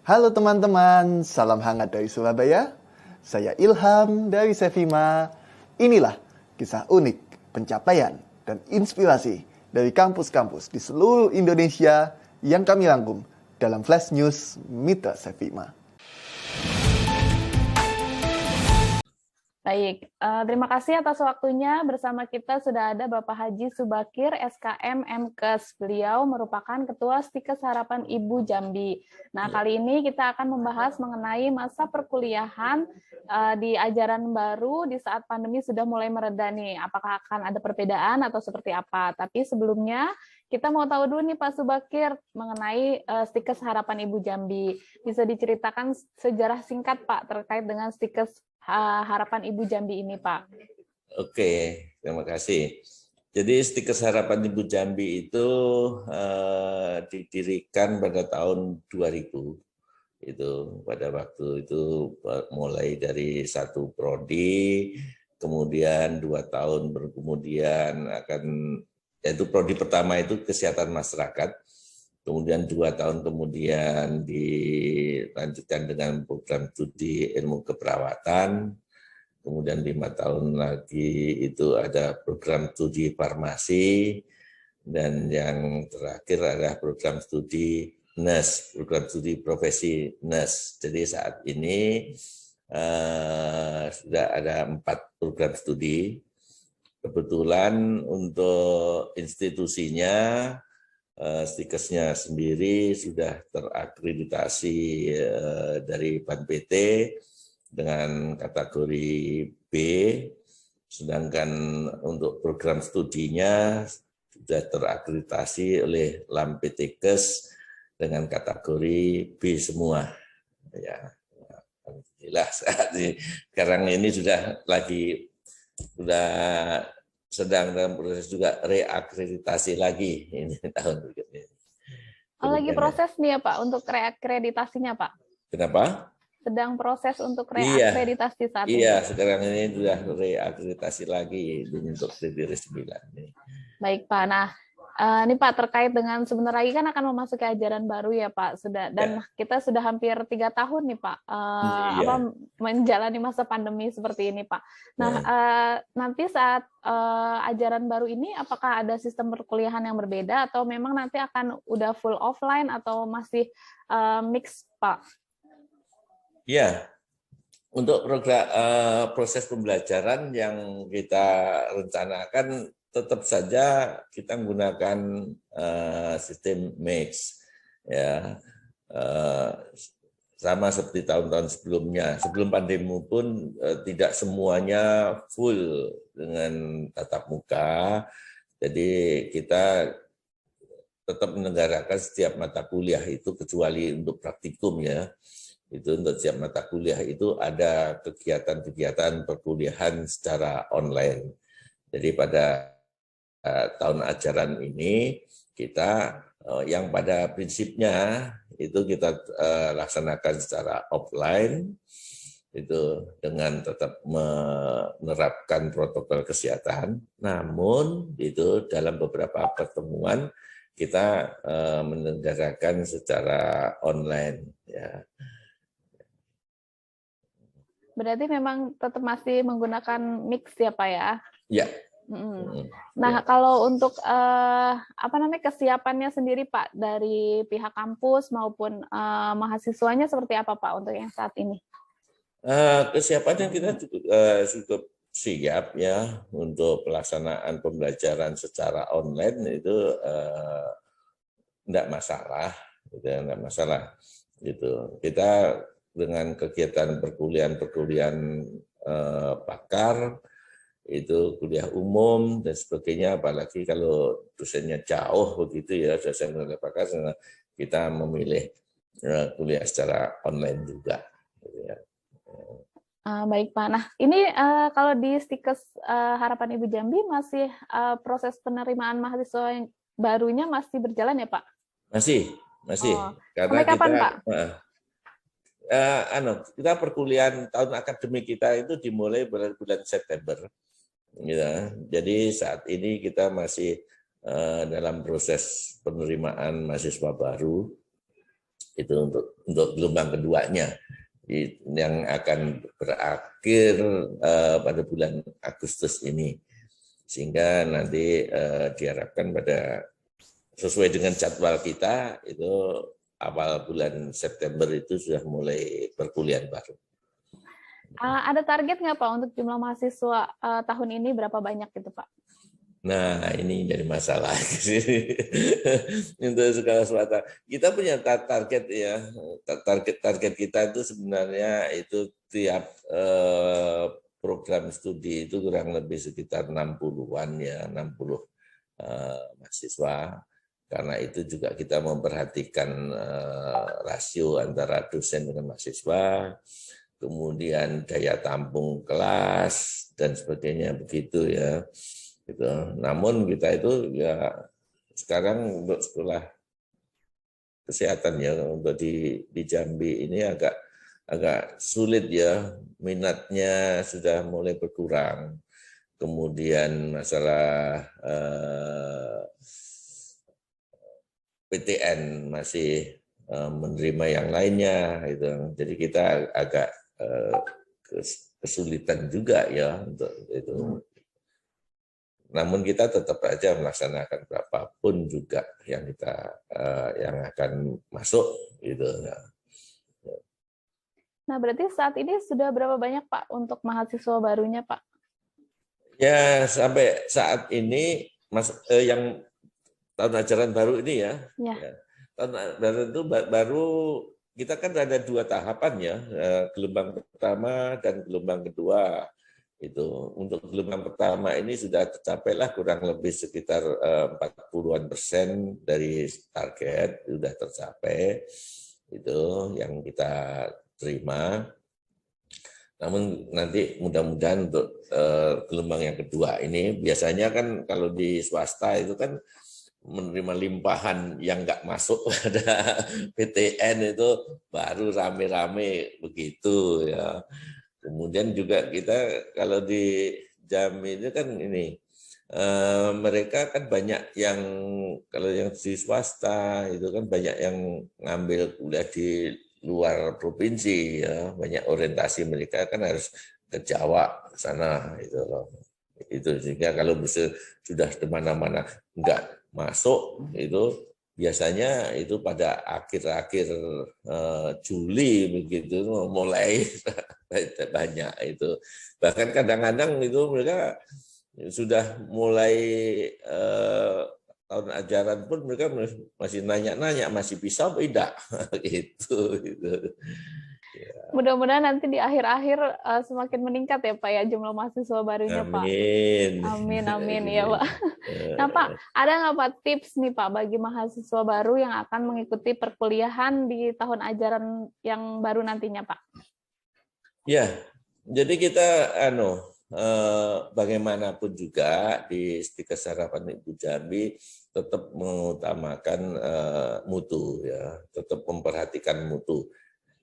Halo teman-teman, salam hangat dari Surabaya. Saya Ilham dari Sevima. Inilah kisah unik, pencapaian, dan inspirasi dari kampus-kampus di seluruh Indonesia yang kami rangkum dalam Flash News Mitra Sevima. Baik, terima kasih atas waktunya. Bersama kita sudah ada Bapak Haji Subakir, SKM MKes. Beliau merupakan Ketua Stikes Harapan Ibu Jambi. Nah, kali ini kita akan membahas mengenai masa perkuliahan di ajaran baru di saat pandemi sudah mulai mereda nih. Apakah akan ada perbedaan atau seperti apa? Tapi sebelumnya, kita mau tahu dulu nih Pak Subakir mengenai Stikes Harapan Ibu Jambi. Bisa diceritakan sejarah singkat Pak terkait dengan Stikes Harapan Ibu Jambi ini, Pak. Oke, terima kasih. Jadi Stikes Harapan Ibu Jambi itu didirikan pada tahun 2000. Itu pada waktu itu mulai dari satu prodi, kemudian 2 tahun berkemudian akan, yaitu prodi pertama itu kesehatan masyarakat, kemudian 2 tahun kemudian dilanjutkan dengan program studi ilmu keperawatan, kemudian 5 tahun lagi itu ada program studi farmasi, dan yang terakhir adalah program studi nurse, program studi profesi nurse. Jadi saat ini sudah ada 4 program studi. Kebetulan untuk institusinya, Stikesnya sendiri sudah terakreditasi dari Ban PT dengan kategori B, sedangkan untuk program studinya sudah terakreditasi oleh LAMPTKes dengan kategori B semua. Ya, alhamdulillah sekarang ini sudah sedang dalam proses juga reakreditasi lagi ini tahun berikutnya. Lagi proses nih ya Pak untuk reakreditasinya Pak. Kenapa? Sedang proses untuk reakreditasi saat ini. Iya, sekarang ini sudah reakreditasi lagi untuk kriteria 9 ini. Baik Pak. Nah, ini Pak terkait dengan sebentar lagi kan akan memasuki ajaran baru ya Pak. Dan kita sudah hampir 3 tahun nih Pak menjalani masa pandemi seperti ini Pak. Nah, nanti saat ajaran baru ini apakah ada sistem perkuliahan yang berbeda atau memang nanti akan udah full offline atau masih mix Pak? Ya, untuk program proses pembelajaran yang kita rencanakan tetap saja kita menggunakan sistem mix, ya, sama seperti tahun-tahun sebelumnya. Sebelum pandemi pun tidak semuanya full dengan tatap muka, jadi kita tetap menyelenggarakan setiap mata kuliah itu kecuali untuk praktikum ya. Itu untuk setiap mata kuliah itu ada kegiatan-kegiatan perkuliahan secara online. Jadi pada tahun ajaran ini kita yang pada prinsipnya itu kita laksanakan secara offline, itu dengan tetap menerapkan protokol kesehatan. Namun itu dalam beberapa pertemuan kita menyelenggarakan secara online ya. Berarti memang tetap masih menggunakan mix ya Pak ya? Ya. Nah, kalau untuk kesiapannya sendiri Pak dari pihak kampus maupun mahasiswanya seperti apa Pak untuk yang saat ini? Kesiapannya kita cukup siap ya untuk pelaksanaan pembelajaran secara online itu enggak masalah gitu. Kita dengan kegiatan perkuliahan pakar, itu kuliah umum dan sebagainya, apalagi kalau dosennya jauh begitu ya, dosen pakar, kita memilih kuliah secara online juga. Baik Pak. Nah ini kalau di Stikes Harapan Ibu Jambi masih proses penerimaan mahasiswa yang barunya masih berjalan ya Pak? Masih. Karena sampai kapan Pak? Kita perkuliahan tahun akademik kita itu dimulai bulan September. Ya, jadi saat ini kita masih dalam proses penerimaan mahasiswa baru Itu untuk gelombang keduanya yang akan berakhir pada bulan Agustus ini, sehingga nanti diharapkan pada sesuai dengan jadwal kita itu awal bulan September itu sudah mulai perkuliahan baru. Ada target nggak Pak untuk jumlah mahasiswa tahun ini berapa banyak gitu Pak? Nah, ini jadi masalah untuk segala sesuatu. Kita punya target ya, target kita itu sebenarnya itu tiap program studi itu kurang lebih sekitar 60-an ya, 60 mahasiswa. Karena itu juga kita memperhatikan rasio antara dosen dengan mahasiswa, kemudian daya tampung kelas dan sebagainya begitu ya. Gitu. Namun kita itu ya sekarang untuk sekolah kesehatan ya untuk di Jambi ini agak sulit ya, minatnya sudah mulai berkurang. Kemudian masalah PTN masih menerima yang lainnya gitu. Jadi kita agak kesulitan juga ya untuk itu. Namun kita tetap aja melaksanakan berapapun juga yang kita yang akan masuk gitu. Nah, berarti saat ini sudah berapa banyak Pak untuk mahasiswa barunya Pak? Ya, sampai saat ini yang tahun ajaran baru ini ya. Ya. Tahun ajaran itu baru kita kan ada 2 tahapan ya, gelombang pertama dan gelombang kedua. Itu untuk gelombang pertama ini sudah tercapailah kurang lebih sekitar 40% dari target sudah tercapai, itu yang kita terima. Namun nanti mudah-mudahan untuk gelombang yang kedua ini biasanya kan kalau di swasta itu kan menerima limpahan yang nggak masuk pada PTN itu baru rame-rame begitu ya. Kemudian juga kita kalau di Jambi itu kan ini mereka kan banyak yang kalau yang di swasta itu kan banyak yang ngambil kuliah di luar provinsi ya, banyak orientasi mereka kan harus ke Jawa sana itu loh. Itu sehingga kalau bisa sudah di mana-mana enggak masuk itu biasanya itu pada akhir-akhir Juli begitu mulai banyak itu. Bahkan kadang-kadang itu mereka sudah mulai tahun ajaran pun mereka masih nanya-nanya masih bisa apa tidak gitu. Ya. Mudah-mudahan nanti di akhir-akhir semakin meningkat ya Pak ya jumlah mahasiswa barunya Pak. Amin, amin ya Pak. Nah Pak, ada nggak Pak tips nih Pak bagi mahasiswa baru yang akan mengikuti perkuliahan di tahun ajaran yang baru nantinya Pak? Ya, jadi kita bagaimanapun juga di Stikes Harapan Ibu Jambi tetap mengutamakan mutu ya, tetap memperhatikan mutu.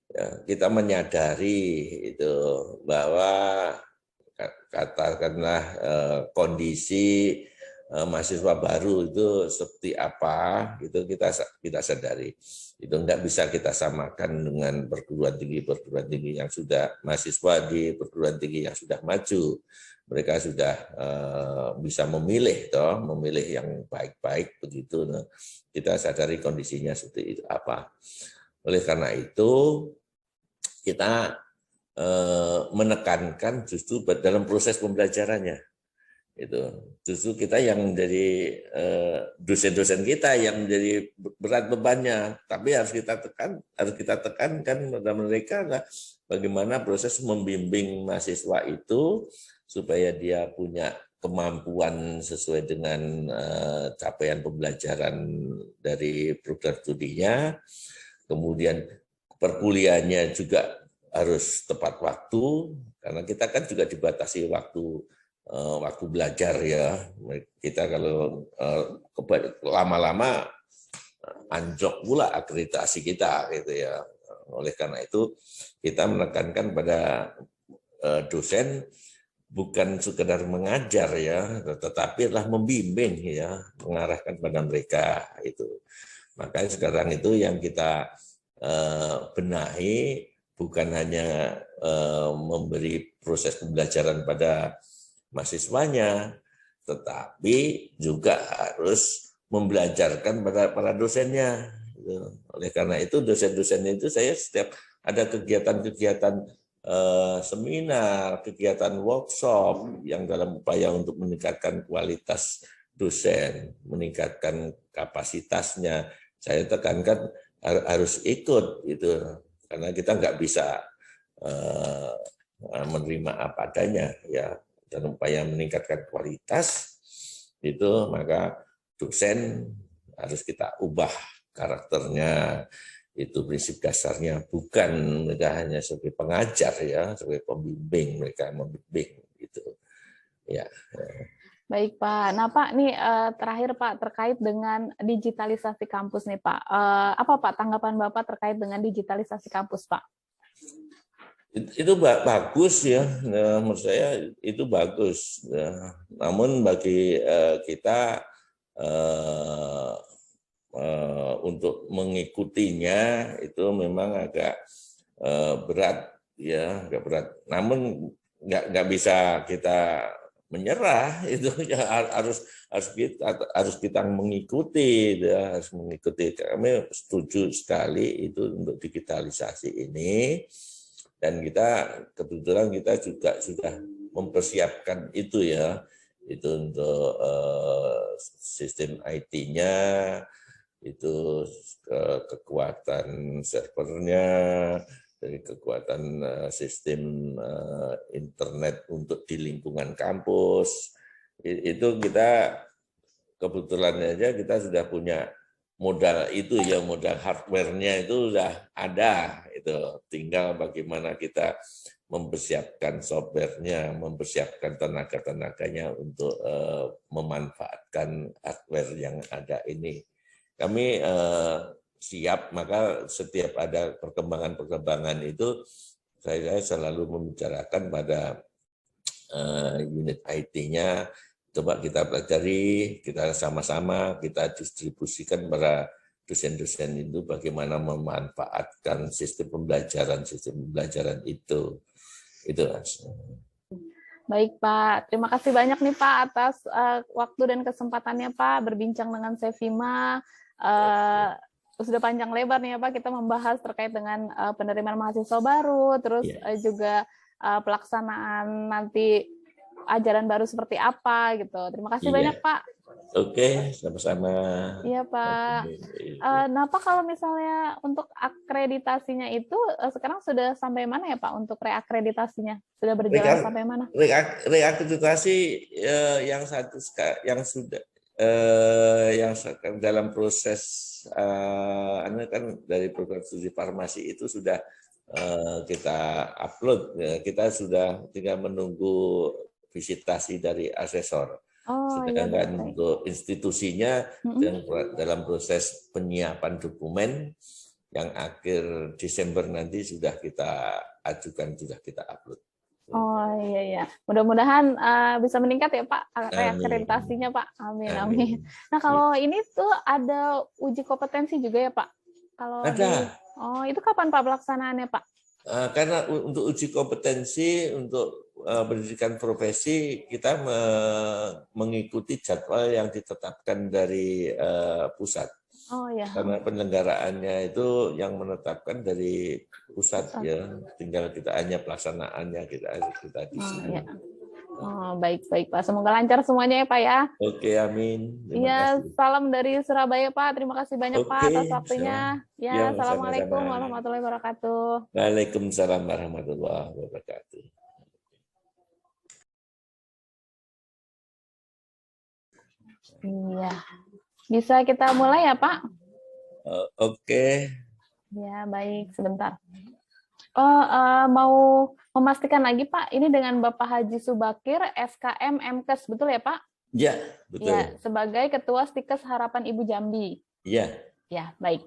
Ya, kita menyadari itu bahwa katakanlah kondisi mahasiswa baru itu seperti apa itu kita sadari. Itu enggak bisa kita samakan dengan perguruan tinggi yang sudah mahasiswa di perguruan tinggi yang sudah maju. Mereka sudah bisa memilih yang baik-baik begitu. Nah, kita sadari kondisinya seperti itu apa. Oleh karena itu kita menekankan justru dalam proses pembelajarannya. Itu justru kita yang menjadi dosen-dosen kita yang menjadi berat bebannya, tapi harus kita tekankan pada mereka bagaimana proses membimbing mahasiswa itu supaya dia punya kemampuan sesuai dengan capaian pembelajaran dari program studinya. Kemudian perkuliahannya juga harus tepat waktu, karena kita kan juga dibatasi waktu belajar ya. Kita kalau lama-lama anjlok pula akreditasi kita gitu ya. Oleh karena itu kita menekankan pada dosen bukan sekedar mengajar ya, tetapi adalah membimbing ya, mengarahkan pada mereka itu. Makanya sekarang itu yang kita benahi, bukan hanya memberi proses pembelajaran pada mahasiswanya, tetapi juga harus membelajarkan pada para dosennya. Oleh karena itu dosen-dosennya itu saya setiap ada kegiatan-kegiatan seminar, kegiatan workshop yang dalam upaya untuk meningkatkan kualitas dosen, meningkatkan kapasitasnya, saya tekankan harus ikut itu, karena kita nggak bisa menerima apa adanya ya. Dalam upaya meningkatkan kualitas itu, maka dosen harus kita ubah karakternya. Itu prinsip dasarnya, bukan mereka hanya sebagai pengajar ya, sebagai pembimbing, mereka membimbing gitu ya. Baik Pak. Nah Pak, nih terakhir Pak terkait dengan digitalisasi kampus nih Pak. Apa Pak tanggapan Bapak terkait dengan digitalisasi kampus Pak? Itu bagus ya, menurut saya itu bagus. Namun bagi kita untuk mengikutinya itu memang agak berat ya, agak berat. Namun nggak bisa kita menyerah, itu ya harus kita mengikuti, ya, harus mengikuti. Kami setuju sekali itu untuk digitalisasi ini. Dan kebetulan kita juga sudah mempersiapkan itu ya, itu untuk sistem IT-nya, itu kekuatan servernya, dari kekuatan sistem internet untuk di lingkungan kampus. Itu kita kebetulan aja kita sudah punya modal itu ya, modal hardware-nya itu sudah ada, itu tinggal bagaimana kita mempersiapkan software-nya, mempersiapkan tenaga-tenaganya untuk memanfaatkan hardware yang ada ini. Kami siap, maka setiap ada perkembangan-perkembangan itu saya selalu membicarakan pada unit IT-nya. Coba kita pelajari, kita sama-sama kita distribusikan pada dosen-dosen itu bagaimana memanfaatkan sistem pembelajaran itu. Itu Mas. Baik Pak, terima kasih banyak nih Pak atas waktu dan kesempatannya Pak berbincang dengan Sevima. Sudah panjang lebar nih ya Pak, kita membahas terkait dengan penerimaan mahasiswa baru, terus juga pelaksanaan nanti ajaran baru seperti apa gitu. Terima kasih banyak Pak. Oke, sama-sama. Iya Pak. Nah Pak, kalau misalnya untuk akreditasinya itu sekarang sudah sampai mana ya Pak untuk reakreditasinya? Sudah berjalan sampai mana? Reakreditasi yang sudah yang dalam proses kan dari program studi farmasi itu sudah kita upload. Kita sudah tinggal menunggu visitasi dari asesor. Sedangkan untuk institusinya dalam proses penyiapan dokumen yang akhir Desember nanti sudah kita ajukan, sudah kita upload. Oh iya. Mudah-mudahan bisa meningkat ya Pak akreditasinya Pak. Amin. Nah kalau ini tuh ada uji kompetensi juga ya Pak? Kalau ada. Itu kapan Pak pelaksanaannya Pak? Karena untuk uji kompetensi untuk pendidikan profesi kita mengikuti jadwal yang ditetapkan dari pusat. Oh ya. Karena penyelenggaraannya itu yang menetapkan dari pusat ya, tinggal kita hanya pelaksanaannya kita di sini. Ya. Baik Pak, semoga lancar semuanya ya Pak ya. Oke, amin. Iya, salam dari Surabaya Pak. Terima kasih banyak Pak atas waktunya. Ya, assalamualaikum warahmatullahi wabarakatuh. Waalaikumsalam warahmatullahi wabarakatuh. Iya. Bisa kita mulai ya, Pak? Oke. Ya, baik. Sebentar. Mau memastikan lagi, Pak, ini dengan Bapak Haji Subakir, SKM MKes, betul ya, Pak? Ya, betul. Ya, sebagai Ketua Stikes Harapan Ibu Jambi. Iya. Ya, baik.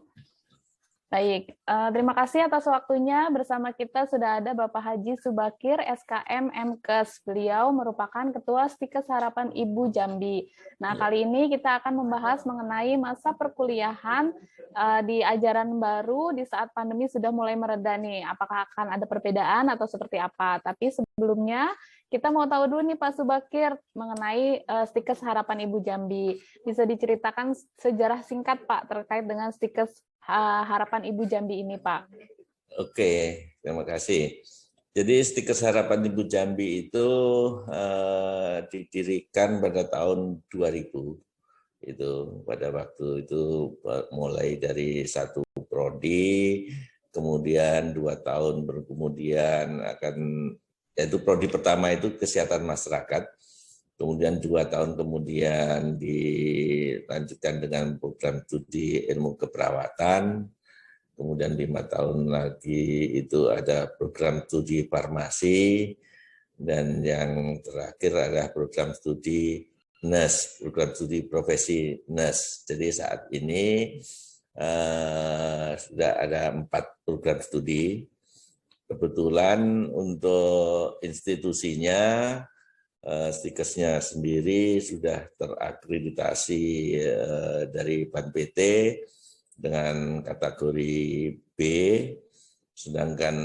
Baik, terima kasih atas waktunya. Bersama kita sudah ada Bapak Haji Subakir, SKM MKes. Beliau merupakan Ketua Stikes Harapan Ibu Jambi. Nah, kali ini kita akan membahas mengenai masa perkuliahan di ajaran baru di saat pandemi sudah mulai mereda nih. Apakah akan ada perbedaan atau seperti apa? Tapi sebelumnya, kita mau tahu dulu nih Pak Subakir mengenai Stikes Harapan Ibu Jambi. Bisa diceritakan sejarah singkat Pak terkait dengan Stikes Harapan Ibu Jambi ini, Pak. Oke, terima kasih. Jadi Stikes Harapan Ibu Jambi itu didirikan pada tahun 2000. Itu pada waktu itu mulai dari satu prodi, kemudian 2 tahun kemudian akan, yaitu prodi pertama itu kesehatan masyarakat, kemudian 2 tahun kemudian dilanjutkan dengan program studi ilmu keperawatan, kemudian 5 tahun lagi itu ada program studi farmasi, dan yang terakhir adalah program studi nurse, program studi profesi nurse. Jadi saat ini sudah ada 4 program studi. Kebetulan untuk institusinya, Stikesnya sendiri sudah terakreditasi dari BAN-PT dengan kategori B, sedangkan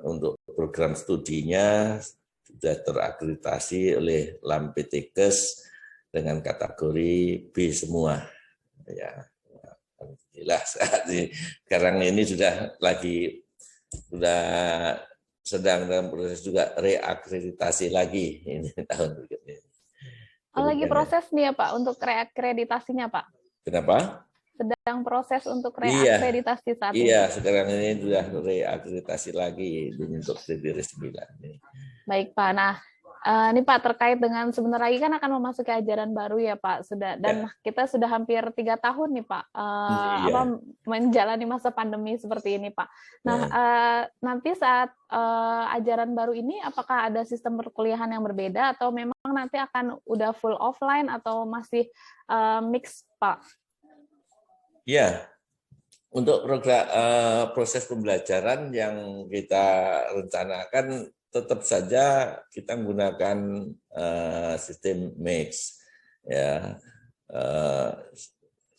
untuk program studinya sudah terakreditasi oleh LAMPTKes dengan kategori B semua. Ya, alhamdulillah sekarang ini sudah sedang dalam proses juga reakreditasi lagi ini tahun berikutnya. Lagi proses nih ya Pak untuk reakreditasinya Pak. Kenapa? Sedang proses untuk reakreditasi saat ini. Iya, sekarang ini sudah reakreditasi lagi untuk kriteria 9. Baik Pak. Nah, ini Pak terkait dengan sebentar lagi kan akan memasuki ajaran baru ya Pak, sudah, dan kita sudah hampir 3 tahun nih Pak menjalani masa pandemi seperti ini Pak. Nah, nanti saat ajaran baru ini apakah ada sistem perkuliahan yang berbeda atau memang nanti akan udah full offline atau masih mix Pak? Ya, untuk program proses pembelajaran yang kita rencanakan tetap saja kita menggunakan sistem mix, ya,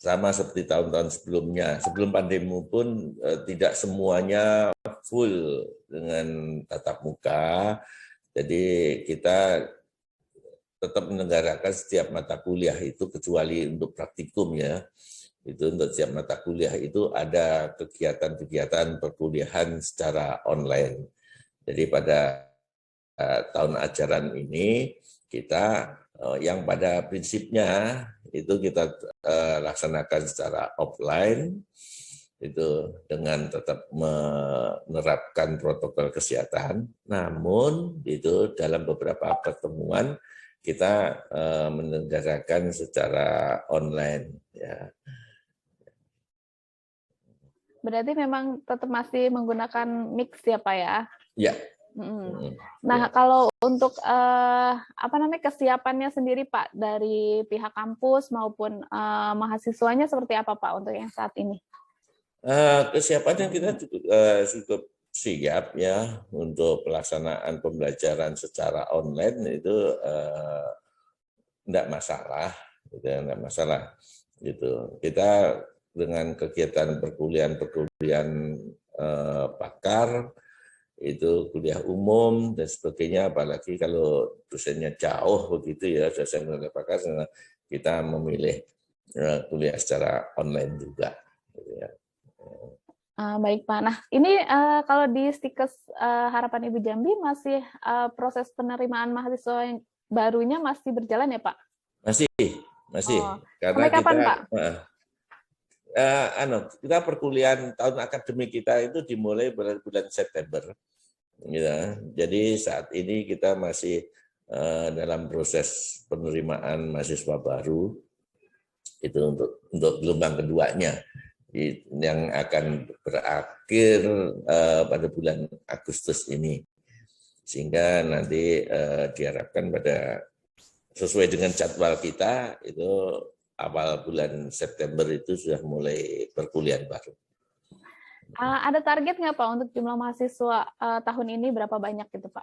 sama seperti tahun-tahun sebelumnya. Sebelum pandemi pun tidak semuanya full dengan tatap muka, jadi kita tetap menyelenggarakan setiap mata kuliah itu kecuali untuk praktikum ya. Itu untuk setiap mata kuliah itu ada kegiatan-kegiatan perkuliahan secara online. Jadi pada tahun ajaran ini kita yang pada prinsipnya itu kita laksanakan secara offline, itu dengan tetap menerapkan protokol kesehatan. Namun itu dalam beberapa pertemuan kita menyelenggarakan secara online ya. Berarti memang tetap masih menggunakan mix ya Pak ya? Ya. Nah, kalau untuk kesiapannya sendiri Pak dari pihak kampus maupun mahasiswanya seperti apa Pak untuk yang saat ini? Kesiapannya kita cukup siap ya untuk pelaksanaan pembelajaran secara online itu tidak masalah, gitu. Kita dengan kegiatan perkuliahan pakar, itu kuliah umum dan sebagainya, apalagi kalau dosennya jauh begitu ya, dosen pakar, kita memilih kuliah secara online juga. Baik Pak. Nah ini kalau di Stikes Harapan Ibu Jambi masih proses penerimaan mahasiswa yang barunya masih berjalan ya Pak? Masih. Karena sampai kapan Pak? Kita perkuliahan tahun akademik kita itu dimulai bulan September. Ya. Jadi saat ini kita masih dalam proses penerimaan mahasiswa baru itu untuk gelombang keduanya yang akan berakhir pada bulan Agustus ini, sehingga nanti diharapkan pada sesuai dengan jadwal kita itu awal bulan September itu sudah mulai perkuliahan baru. Ada target nggak Pak untuk jumlah mahasiswa tahun ini berapa banyak gitu Pak?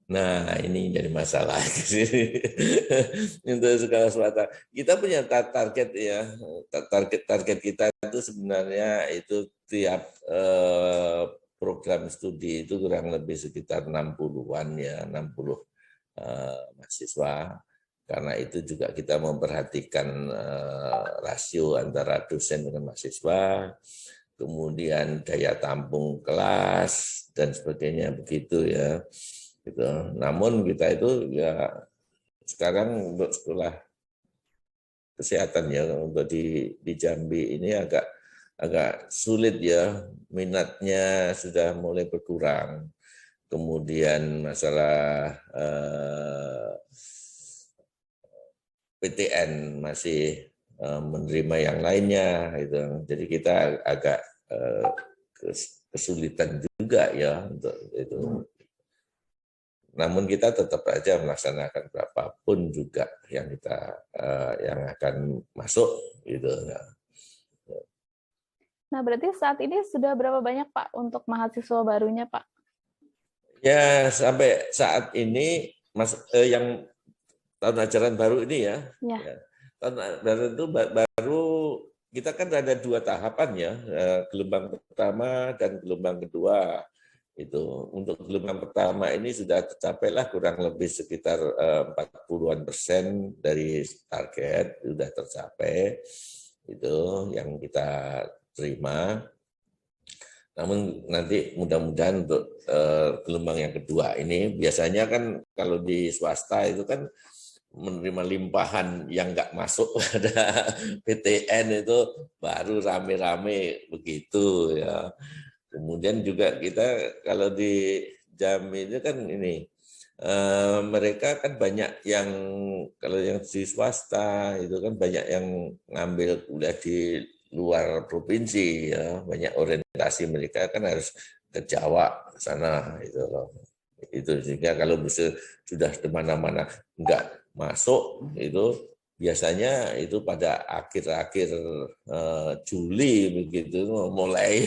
Nah, ini jadi masalah untuk sekolah swasta. Kita punya target ya, target kita itu sebenarnya itu tiap program studi itu kurang lebih sekitar 60-an ya, 60 mahasiswa. Karena itu juga kita memperhatikan rasio antara dosen dengan mahasiswa, kemudian daya tampung kelas dan sebagainya begitu ya. Gitu. Namun kita itu ya sekarang untuk sekolah kesehatan ya untuk di Jambi ini agak sulit ya, minatnya sudah mulai berkurang. Kemudian masalah PTN masih menerima yang lainnya gitu. Jadi kita agak kesulitan juga ya untuk itu. Namun kita tetap saja melaksanakan berapapun juga yang kita yang akan masuk gitu. Nah, berarti saat ini sudah berapa banyak Pak untuk mahasiswa barunya Pak? Ya, sampai saat ini yang tahun ajaran baru ini ya. Ya. Tahun ajaran itu baru kita kan ada 2 tahapan ya, gelombang pertama dan gelombang kedua. Itu untuk gelombang pertama ini sudah tercapailah kurang lebih sekitar 40-an% dari target sudah tercapai, itu yang kita terima. Namun nanti mudah-mudahan untuk gelombang yang kedua ini biasanya kan kalau di swasta itu kan menerima limpahan yang nggak masuk pada PTN itu baru rame-rame begitu ya. Kemudian juga kita kalau di Jambi itu kan ini mereka kan banyak yang kalau yang di swasta itu kan banyak yang ngambil kuliah di luar provinsi ya, banyak orientasi mereka kan harus ke Jawa sana itu loh. Itu sehingga kalau bisa sudah di mana-mana nggak masuk itu biasanya itu pada akhir-akhir Juli begitu mulai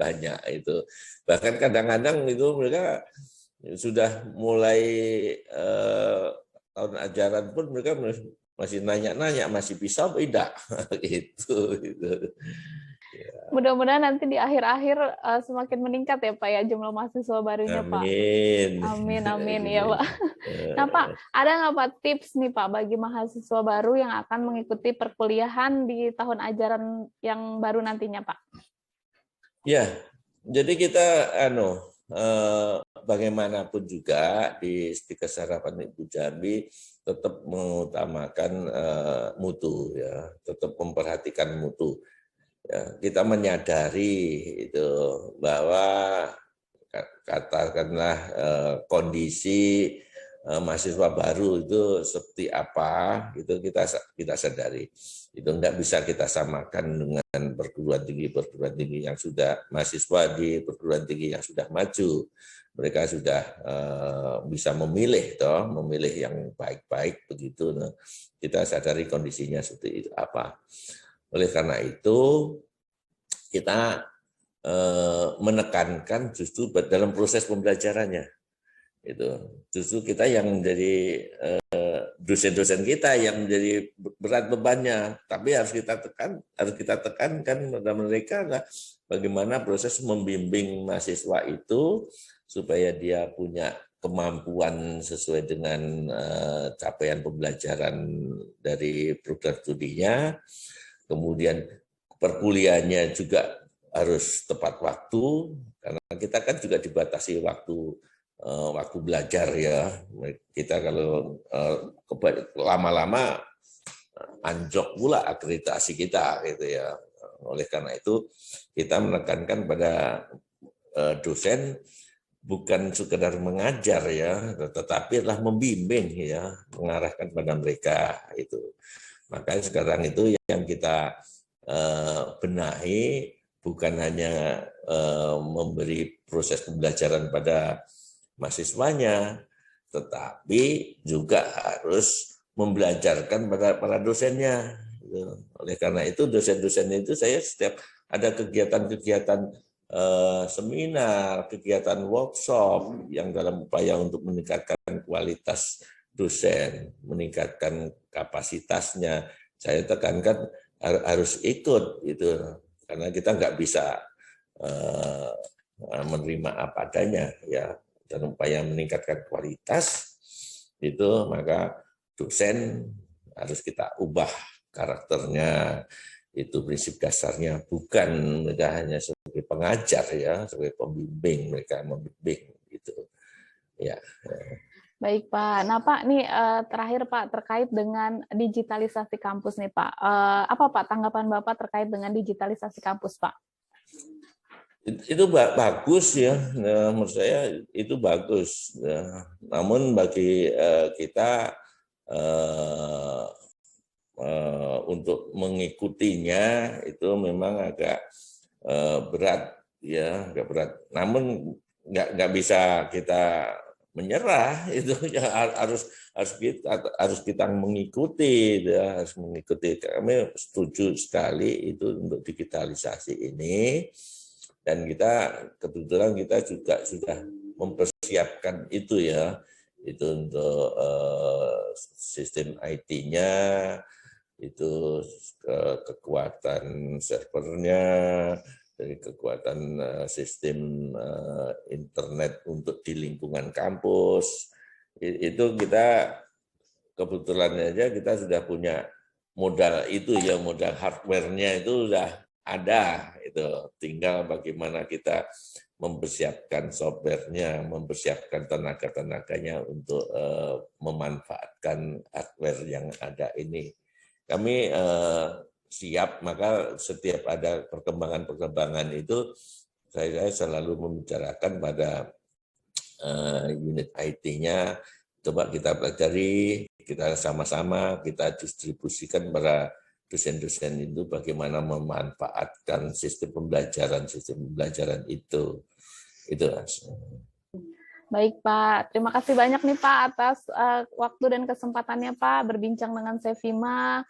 banyak itu. Bahkan kadang-kadang itu mereka sudah mulai tahun ajaran pun mereka masih nanya-nanya masih bisa apa tidak gitu. Mudah-mudahan nanti di akhir-akhir semakin meningkat ya Pak ya jumlah mahasiswa barunya Pak. Amin. Amin, amin ya Pak. Nah Pak, ada nggak Pak tips nih Pak bagi mahasiswa baru yang akan mengikuti perkuliahan di tahun ajaran yang baru nantinya Pak? Ya, jadi kita bagaimanapun juga di Stikes Harapan Ibu Jambi tetap mengutamakan mutu ya, tetap memperhatikan mutu. Ya, kita menyadari itu bahwa katakanlah kondisi mahasiswa baru itu seperti apa itu kita sadari. Itu enggak bisa kita samakan dengan perguruan tinggi yang sudah mahasiswa di perguruan tinggi yang sudah maju. Mereka sudah bisa memilih memilih yang baik-baik begitu. Nah, kita sadari kondisinya seperti itu apa. Oleh karena itu, kita menekankan justru dalam proses pembelajarannya. Itu justru kita yang menjadi dosen-dosen kita yang menjadi berat bebannya, tapi harus kita tekankan pada mereka adalah bagaimana proses membimbing mahasiswa itu supaya dia punya kemampuan sesuai dengan capaian pembelajaran dari program studinya. Kemudian perkuliahannya juga harus tepat waktu, karena kita kan juga dibatasi waktu belajar ya. Kita kalau lama-lama anjlok pula akreditasi kita gitu ya. Oleh karena itu kita menekankan pada dosen bukan sekedar mengajar ya, tetapi adalah membimbing ya, mengarahkan pada mereka itu. Makanya sekarang itu yang kita benahi bukan hanya memberi proses pembelajaran pada mahasiswanya, tetapi juga harus membelajarkan pada para dosennya. Oleh karena itu dosen-dosen itu saya setiap ada kegiatan-kegiatan seminar, kegiatan workshop yang dalam upaya untuk meningkatkan kualitas dosen, meningkatkan kapasitasnya. Saya tekankan harus ikut itu, karena kita nggak bisa menerima apa adanya ya. Dan upaya meningkatkan kualitas itu, maka dosen harus kita ubah karakternya. Itu prinsip dasarnya, bukan mereka hanya sebagai pengajar ya, sebagai pembimbing, mereka membimbing gitu ya. Baik Pak. Nah Pak, nih terakhir Pak terkait dengan digitalisasi kampus nih Pak. Apa Pak tanggapan Bapak terkait dengan digitalisasi kampus Pak? Itu bagus ya, nah, menurut saya itu bagus. Nah, namun bagi kita untuk mengikutinya itu memang agak berat ya, agak berat. Namun nggak bisa kita menyerah, itu ya harus kita mengikuti ya, harus mengikuti. Kami setuju sekali itu untuk digitalisasi ini, dan kita kebetulan kita juga sudah mempersiapkan itu ya, itu untuk sistem IT-nya, itu kekuatan servernya, dari kekuatan sistem internet untuk di lingkungan kampus. Itu kita kebetulan aja kita sudah punya modal itu ya, modal hardware-nya itu sudah ada. Itu tinggal bagaimana kita mempersiapkan software-nya, mempersiapkan tenaga-tenaganya untuk memanfaatkan hardware yang ada ini. Kami siap, maka setiap ada perkembangan-perkembangan itu saya selalu membicarakan pada unit IT-nya, coba kita pelajari, kita sama-sama kita distribusikan pada dosen-dosen itu bagaimana memanfaatkan sistem pembelajaran itu. Itu Mas. Baik Pak, terima kasih banyak nih Pak atas waktu dan kesempatannya Pak berbincang dengan Sevima.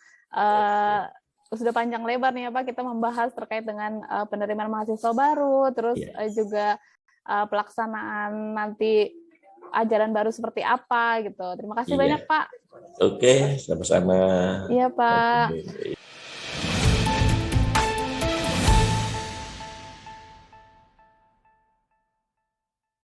Sudah panjang lebar nih ya Pak, kita membahas terkait dengan penerimaan mahasiswa baru, terus juga pelaksanaan nanti ajaran baru seperti apa gitu. Terima kasih banyak Pak. Oke, sama-sama. Iya Pak.